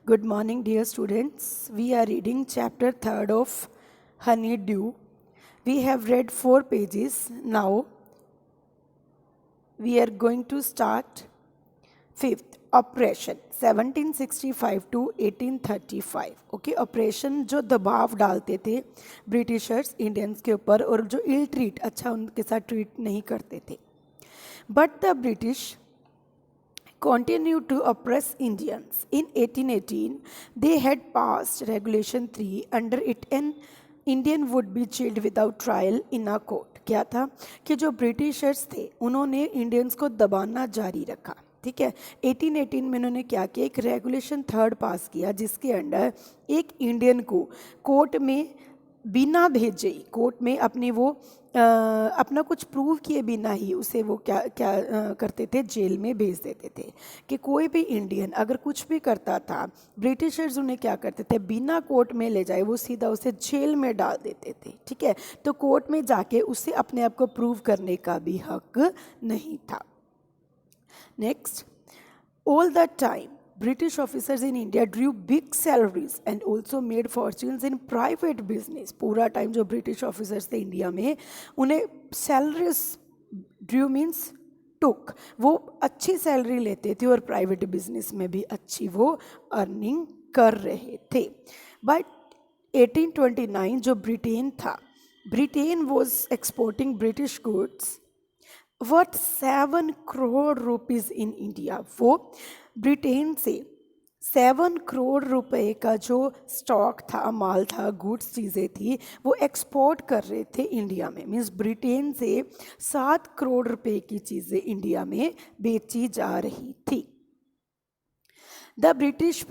Good morning, dear students. We are reading chapter 3rd of Honeydew. We have read 4 pages. Now we are going to start 5th, Oppression 1765 to 1835. Okay, operation जो दबाव डालते थे Britishers Indians के ऊपर और जो इल treat अच्छा उनके साथ ट्रीट नहीं करते थे. But the British continued to oppress Indians. In 1818, they had passed Regulation 3. Under it, an Indian would be jailed without trial in a court. क्या था कि जो ब्रिटिशर्स थे उन्होंने इंडियंस को दबाना जारी रखा. ठीक है, 1818 में उन्होंने क्या किया, एक रेगुलेशन 3 पास किया जिसके अंडर एक इंडियन को कोर्ट में बिना भेजे, कोर्ट में अपना कुछ प्रूव किए बिना ही उसे वो क्या करते थे, जेल में भेज देते थे. कि कोई भी इंडियन अगर कुछ भी करता था, ब्रिटिशर्स उन्हें क्या करते थे, बिना कोर्ट में ले जाए वो सीधा उसे जेल में डाल देते थे. ठीक है, तो कोर्ट में जाके उसे अपने आप को प्रूव करने का भी हक नहीं था. Next, all the time British officers in India drew big salaries and also made fortunes in private business. पूरा टाइम जो ब्रिटिश ऑफिसर्स थे इंडिया में, उन्हें सैलरीज, ड्रू मीन्स टुक, वो अच्छी सैलरी लेते थे और प्राइवेट बिजनेस में भी अच्छी वो अर्निंग कर रहे थे. बट 1829 जो ब्रिटेन था, Britain was exporting British goods worth 7 crore rupees in India. वो ब्रिटेन से 7 करोड़ रुपए का जो स्टॉक था, माल था, गुड्स चीज़ें थी, वो एक्सपोर्ट कर रहे थे इंडिया में. मीन्स ब्रिटेन से 7 करोड़ रुपए की चीज़ें इंडिया में बेची जा रही थी. The British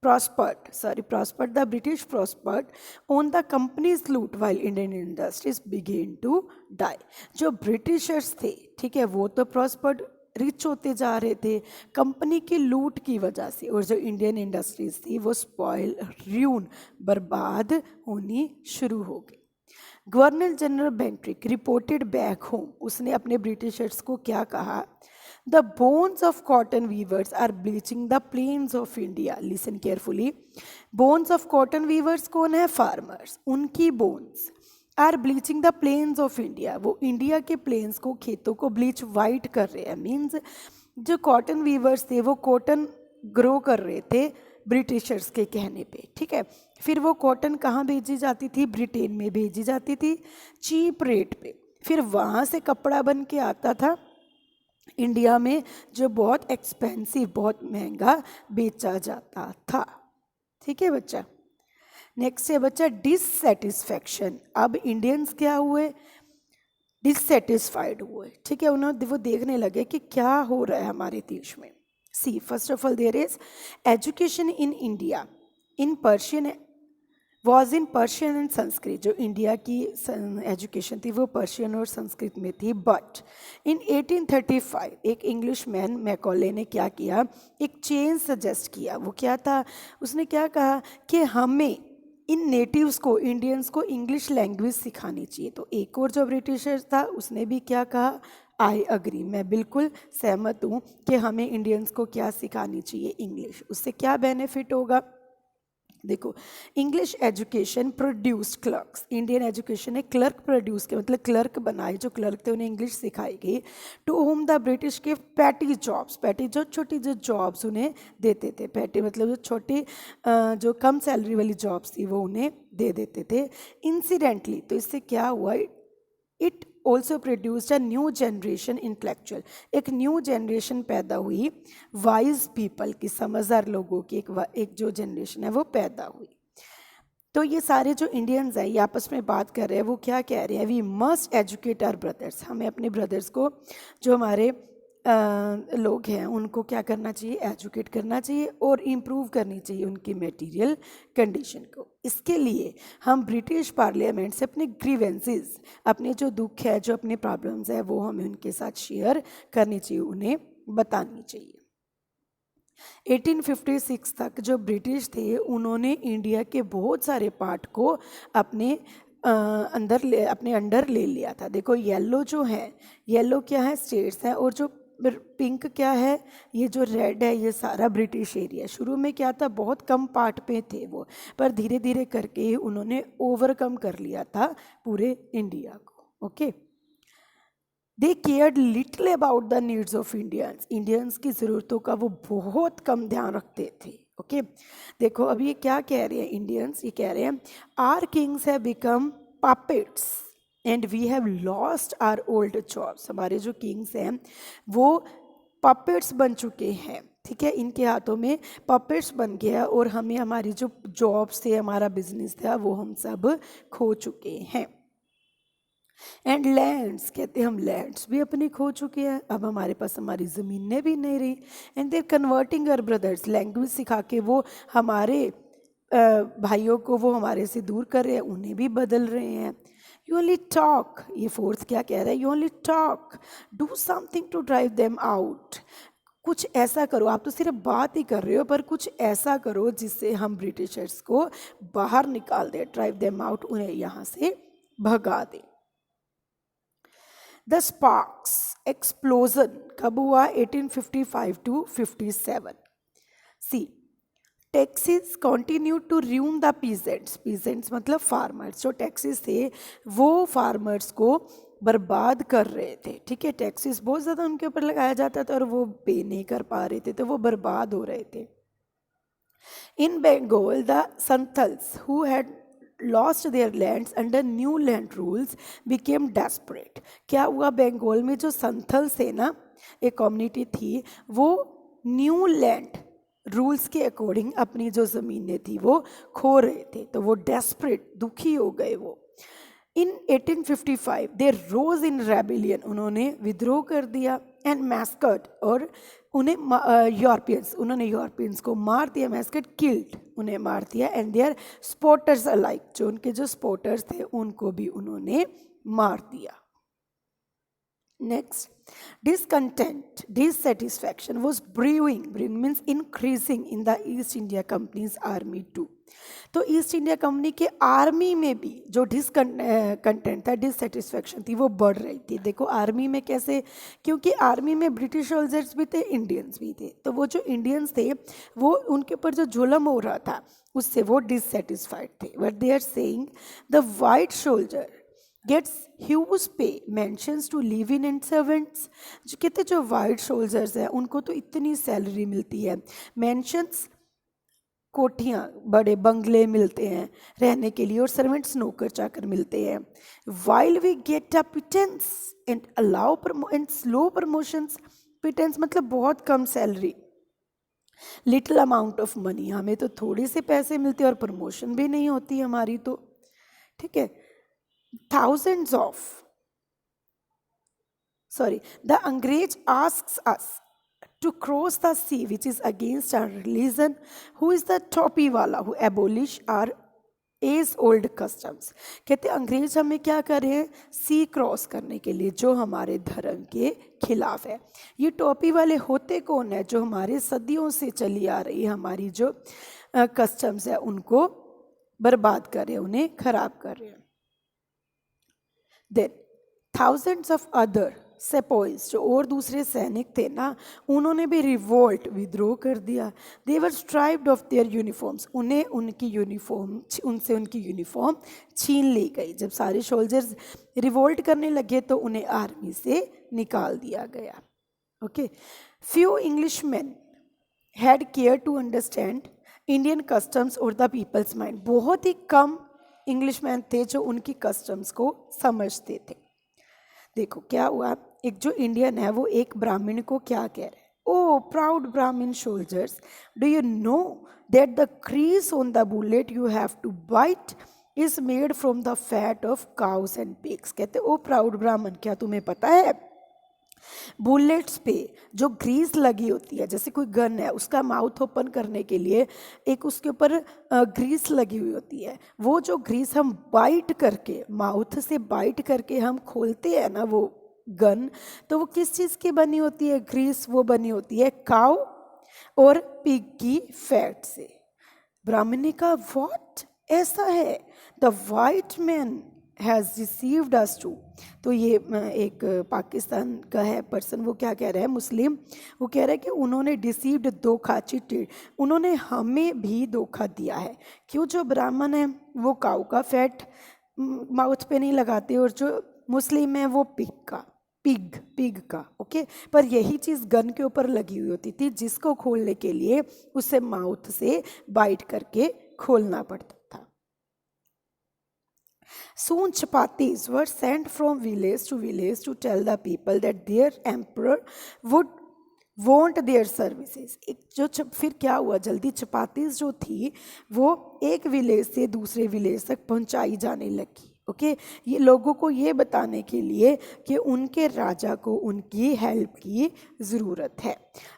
prospered. The British prospered on the company's loot while Indian industries began to die. जो ब्रिटिशर्स थे, ठीक है, वो तो प्रॉस्पर्ड, रिच होते जा रहे थे कंपनी की लूट की वजह से, और जो इंडियन इंडस्ट्रीज थी वो स्पॉइल, र्यून, बर्बाद होनी शुरू हो गई. Governor general Bentinck reported back home. उसने अपने ब्रिटिशर्स को क्या कहा, The bones of cotton weavers are bleaching the plains of India. Listen carefully. Bones of cotton weavers कौन है, फार्मर्स. उनकी bones are bleaching the plains of India. वो India के प्लेन्स को, खेतों को ब्लीच वाइट कर रहे हैं. मीन्स जो कॉटन वीवर्स थे वो कॉटन ग्रो कर रहे थे ब्रिटिशर्स के कहने पे. ठीक है, फिर वो कॉटन कहाँ भेजी जाती थी, ब्रिटेन में भेजी जाती थी चीप रेट पे. फिर वहाँ से कपड़ा बन के आता था इंडिया में जो बहुत एक्सपेंसिव, बहुत महंगा बेचा जाता था. ठीक है बच्चा. नेक्स्ट है बच्चा डिससेटिस्फैक्शन. अब इंडियंस क्या हुए, डिससेटिस्फाइड हुए. ठीक है, उन्होंने वो देखने लगे कि क्या हो रहा है हमारे देश में. See, first of all there is education in India in Persian was in Persian and Sanskrit. जो इंडिया की एजुकेशन थी वो पर्शियन और संस्कृत में थी. बट इन 1835 एक इंग्लिश मैन मैकॉले ने क्या किया, एक चेंज सजेस्ट किया. वो क्या था, उसने क्या कहा कि हमें इन नेटिव्स को, इंडियंस को इंग्लिश लैंग्वेज सिखानी चाहिए. तो एक और जो ब्रिटिशर था उसने भी क्या कहा, आई अग्री, मैं बिल्कुल सहमत हूँ कि हमें इंडियंस को क्या सिखानी चाहिए, इंग्लिश. उससे क्या बेनिफिट होगा, देखो, English education produced clerks. Indian education ने क्लर्क प्रोड्यूस किया, मतलब क्लर्क बनाए, जो क्लर्क थे उन्हें इंग्लिश सिखाई गई. टू होम द ब्रिटिश के पैटी जॉब्स, पैटी जो छोटी जो जॉब्स उन्हें देते थे, पैटी मतलब जो छोटी जो कम सैलरी वाली जॉब्स थी वो उन्हें दे देते थे. इंसिडेंटली, तो इससे क्या हुआ, it also produced a new generation intellectual. एक न्यू जनरेशन पैदा हुई वाइज पीपल की, समझदार लोगों की एक जो जनरेशन है वो पैदा हुई. तो ये सारे जो इंडियंस हैं ये आपस में बात कर रहे हैं, वो क्या कह रहे हैं, we must educate our brothers. हमें अपने ब्रदर्स को, जो हमारे लोग हैं, उनको क्या करना चाहिए, एजुकेट करना चाहिए और इम्प्रूव करनी चाहिए उनकी मटेरियल कंडीशन को. इसके लिए हम ब्रिटिश पार्लियामेंट से अपने ग्रीवेंसेस, अपने जो दुख है, जो अपने प्रॉब्लम्स है, वो हमें उनके साथ शेयर करनी चाहिए, उन्हें बतानी चाहिए. 1856 तक जो ब्रिटिश थे उन्होंने इंडिया के बहुत सारे पार्ट को अपने अपने अंडर ले लिया था. देखो, येलो जो है, येलो क्या है, स्टेट्स हैं, और जो पिंक क्या है, ये जो रेड है ये सारा ब्रिटिश एरिया। शुरू में क्या था, बहुत कम पार्ट पे थे वो, पर धीरे धीरे करके उन्होंने ओवरकम कर लिया था पूरे इंडिया को। Okay, they cared little about the needs of Indians, Indians की ज़रूरतों का वो बहुत कम ध्यान रखते थे। ओके, देखो अभी ये क्या कह रहे हैं इंडियंस, ये कह रहे हैं our kings have become puppets and we have lost our old jobs. हमारे जो किंग्स हैं वो पपेट्स बन चुके हैं, ठीक है, इनके हाथों में पपेट्स बन गया और हमें हमारी जो जॉब्स थे, हमारा बिजनेस था, वो हम सब खो चुके हैं। एंड लैंड्स, कहते हैं हम लैंड्स भी अपने खो चुके हैं, अब हमारे पास हमारी ज़मीनें भी नहीं रही। And there converting our brothers, language सिखा के वो हमारे भाइयों को वो हमारे से दूर कर रहे हैं, उन्हें भी बदल रहे हैं। यू ओनली टॉक, ये फोर्थ क्या कह रहा है, you only talk, do something to drive them out. कुछ ऐसा करो, आप तो सिर्फ बात ही कर रहे हो, पर कुछ ऐसा करो जिससे हम ब्रिटिशर्स को बाहर निकाल दें, ड्राइव देम आउट, उन्हें यहाँ से भगा दें। द स्पार्क्स एक्सप्लोजन कब हुआ, 1855 to 57। See, taxes continue to ruin the peasants, peasants मतलब फार्मर्स, जो टैक्सेस थे वो फार्मर्स को बर्बाद कर रहे थे, ठीक है, टैक्सेस बहुत ज़्यादा उनके ऊपर लगाया जाता था और वो पे नहीं कर पा रहे थे, तो वो बर्बाद हो रहे थे। In Bengal the Santhals who had lost their lands under new land rules became desperate. क्या हुआ, बंगाल में जो संथल्स थे ना, एक कम्युनिटी थी, वो न्यू लैंड रूल्स के अकॉर्डिंग अपनी जो ज़मीनें थी वो खो रहे थे, तो वो डेस्परेट, दुखी हो गए वो। इन 1855 दे रोज इन रेबिलियन, उन्होंने विद्रोह कर दिया। एंड मैस्कट, और उन्हें यूरोपियंस, उन्होंने यूरोपियंस को मार दिया, मैस्कट किल्ड, उन्हें मार दिया। एंड देयर स्पोर्टर्स अलाइक, जो उनके जो स्पोर्टर्स थे उनको भी उन्होंने मार दिया। Next, discontent, dissatisfaction was brewing, brewing means increasing in the East India Company's army too. तो ईस्ट इंडिया कंपनी के आर्मी में भी जो डिसकंटेंट था, डिससेटिस्फैक्शन थी, वो बढ़ रही थी। देखो आर्मी में कैसे, क्योंकि आर्मी में ब्रिटिश सोल्जर्स भी थे, इंडियंस भी थे, तो वो जो इंडियंस थे वो उनके ऊपर जो जुल्म हो रहा था उससे वो डिससेटिस्फाइड थे। But they are saying the white soldier gets huge pay, mentions to live in and servants, जो कहते जो वाइट सोल्जर्स हैं उनको तो इतनी सैलरी मिलती है, मेंशंस कोठियाँ, बड़े बंगले मिलते हैं रहने के लिए, और सर्वेंट्स नौकर चाकर मिलते हैं। While we get a pittance and allow and slow promotions, pittance मतलब बहुत कम salary, little amount of money, हमें तो थोड़े से पैसे मिलते हैं और प्रमोशन भी नहीं होती हमारी तो, ठीक है। Thousands of, the Angrez asks us to cross the sea, which is against our religion. Who is the topi wala who abolish our age old customs? कहते अंग्रेज हमें क्या कर रहे हैं, सी क्रॉस करने के लिए, जो हमारे धर्म के खिलाफ है। ये टोपी वाले होते कौन है, जो हमारे सदियों से चली आ रही हमारी जो कस्टम्स है उनको बर्बाद कर रहे हैं, उन्हें खराब कर रहे हैं। Then thousands of other sepoys, जो और दूसरे सैनिक थे ना, उन्होंने भी रिवोल्ट, विद्रोह कर दिया। They were stripped of their uniforms, उन्हें उनकी यूनिफॉर्म, उनसे उनकी यूनिफॉर्म छीन ली गई। जब सारे सोल्जर्स रिवोल्ट करने लगे तो उन्हें आर्मी से निकाल दिया गया। Okay, few Englishmen had care to understand Indian customs or the people's mind, बहुत ही कम इंग्लिशमैन थे जो उनकी कस्टम्स को समझते थे। देखो क्या हुआ, एक जो इंडियन है वो एक ब्राह्मण को क्या कह रहा है, O proud Brahmin soldiers, do you know that the grease on the bullet you have to bite is made from the fat of cows and pigs. कहते ओ प्राउड ब्राह्मण, क्या तुम्हें पता है बुलेट्स पे जो ग्रीस लगी होती है, जैसे कोई गन है उसका माउथ ओपन करने के लिए एक उसके ऊपर ग्रीस लगी हुई होती है, वो जो ग्रीस हम बाइट करके, माउथ से बाइट करके हम खोलते हैं ना वो गन, तो वो किस चीज़ की बनी होती है, ग्रीस वो बनी होती है काउ और पिग की फैट से। ब्राह्मण ने कहा व्हाट, ऐसा है? The white man has received us too. तो ये एक पाकिस्तान का है पर्सन, वो क्या कह रहा है, मुस्लिम, वो कह रहा है कि उन्होंने डिसीव्ड, धोखा, चीटेड, उन्होंने हमें भी धोखा दिया है। क्यों? जो ब्राह्मण है वो काऊ का फैट माउथ पे नहीं लगाते, और जो मुस्लिम है वो पिग का। ओके, पर यही चीज़ गन के ऊपर लगी हुई होती थी, जिसको खोलने के लिए उसे माउथ से बाइट करके खोलना पड़ता था। Soon chapatis were sent from village to tell the people that their emperor would want their services। फिर क्या हुआ, जल्दी चपातीस जो थी वो एक विलेज से दूसरे विलेज तक पहुंचाई जाने लगी। ओके, ये लोगों को ये बताने के लिए कि उनके राजा को उनकी हेल्प की ज़रूरत है।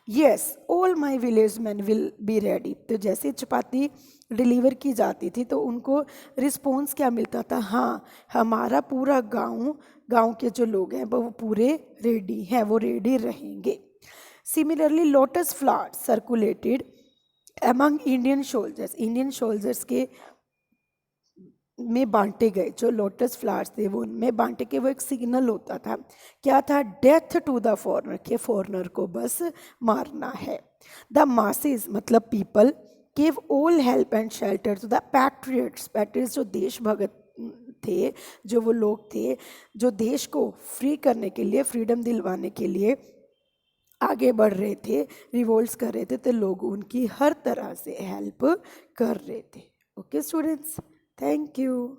Yes, all my village man will be ready. तो जैसे चपाती डिलीवर की जाती थी तो उनको रिस्पॉन्स क्या मिलता था, हाँ हमारा पूरा गांव के जो लोग हैं वो पूरे रेडी हैं, वो रेडी रहेंगे। Similarly lotus flower circulated among Indian soldiers के में बांटे गए। जो लोटस फ्लावर्स थे वो उनमें बांटे के, वो एक सिग्नल होता था। क्या था? डेथ टू द फॉरनर, के फॉरनर को बस मारना है। द मासेस मतलब people give all help and shelter to the patriots जो देश भगत थे, जो वो लोग थे जो देश को फ्री करने के लिए, फ्रीडम दिलवाने के लिए आगे बढ़ रहे थे, रिवोल्ट्स कर रहे थे, तो लोग उनकी हर तरह से हेल्प कर रहे थे। Okay students, thank you.